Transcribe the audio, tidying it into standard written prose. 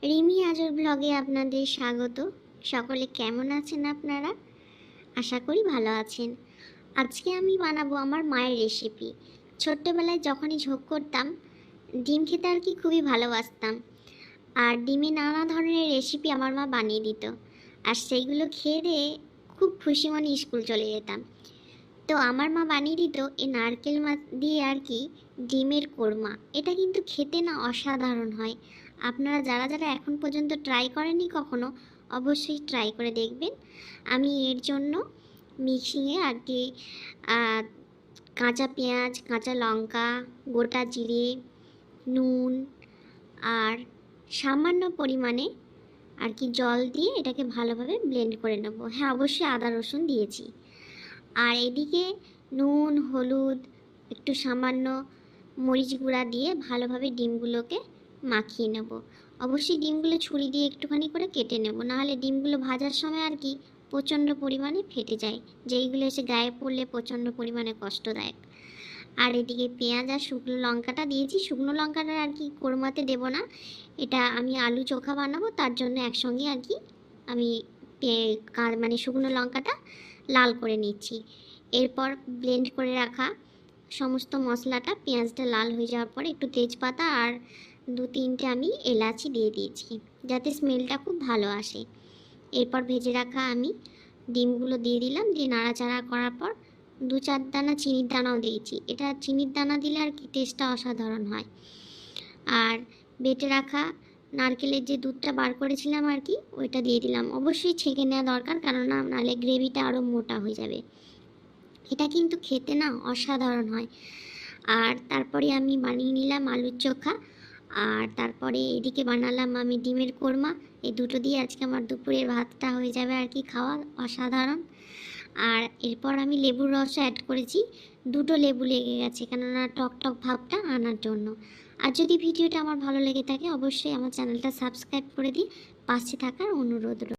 রিমি আজর ব্লগে আপনাদের স্বাগত। সকলে কেমন আছেন আপনারা? আশা করি ভালো আছেন। আজকে আমি বানাবো আমার মায়ের রেসিপি। ছোট্টবেলায় যখনই ঝোঁক করতাম, ডিম খেতে আর কি খুবই ভালোবাসতাম। আর ডিমে নানা ধরনের রেসিপি আমার মা বানিয়ে দিত, আর সেইগুলো খেয়ে দিয়ে খুব খুশি মনে স্কুল চলে যেতাম। তো আমার মা বানিয়ে দিত এই নারকেল মাছ দিয়ে আর কি ডিমের কোরমা। এটা কিন্তু খেতে না অসাধারণ হয়। আপনারা যারা যারা এখন পর্যন্ত ট্রাই করেননি কখনো, অবশ্যই ট্রাই করে দেখবেন। আমি এর জন্য মিক্সিংয়ে আর কি কাঁচা পেঁয়াজ, কাঁচা লঙ্কা, গোটা জিরে, নুন আর সামান্য পরিমাণে আর কি জল দিয়ে এটাকে ভালোভাবে ব্লেন্ড করে নেব। হ্যাঁ, অবশ্যই আদা রসুন দিয়েছি। আর এদিকে নুন, হলুদ, একটু সামান্য মরিচ গুঁড়া দিয়ে ভালোভাবে ডিমগুলোকে মাখিয়ে নেব। অবশ্যই ডিমগুলো ছুরি দিয়ে একটুখানি করে কেটে নেব, নাহলে ডিমগুলো ভাজার সময় আর কি প্রচণ্ড পরিমাণে ফেটে যায়, যেইগুলো এসে গায়ে পড়লে প্রচণ্ড পরিমাণে কষ্টদায়ক। আর এদিকে পেঁয়াজ আর শুকনো লঙ্কাটা দিয়েছি। শুকনো লঙ্কাটা আর কি কোরমাতে দেবো না, এটা আমি আলু চোখা বানাবো, তার জন্য একসঙ্গে আর কি আমি মানে শুকনো লঙ্কাটা লাল করে নিচ্ছি। এরপর ব্লেন্ড করে রাখা সমস্ত মশলাটা, পেঁয়াজটা লাল হয়ে যাওয়ার পরে একটু তেজপাতা আর 2-3টে আমি এলাচি দিয়ে দিয়েছি, যাতে স্মেলটা খুব ভালো আসে। এরপর ভেজে রাখা আমি ডিমগুলো দিয়ে দিলাম, দিয়ে নাড়াচাড়া করার পর 2-4 দানা চিনির দানাও দিয়েছি। এটা চিনির দানা দিলে আর কি টেস্টটা অসাধারণ হয়। আর বেটে রাখা নারকেলের যে দুধটা বার করেছিলাম আর কি, ওইটা দিয়ে দিলাম। অবশ্যই ছেঁকে নেওয়া দরকার, কেননা নাহলে গ্রেভিটা আরও মোটা হয়ে যাবে। এটা কিন্তু খেতে না অসাধারণ হয়। আর তারপরে আমি বানিয়ে নিলাম আলুর চোখা, আর তারপরে এদিকে বানালাম আমি ডিমের কোরমা। এই দুটো দিয়ে আজকে আমার দুপুরের ভাতটা হয়ে যাবে আর কি খাওয়া অসাধারণ। আর এরপর আমি লেবুর রসও অ্যাড করেছি। 2টো লেবু লেগে গেছে, কেননা টক টক ভাবটা আনার জন্য। আর যদি ভিডিওটা আমার ভালো লেগে থাকে, অবশ্যই আমার চ্যানেলটা সাবস্ক্রাইব করে দিয়ে পাশে থাকার অনুরোধ রইল।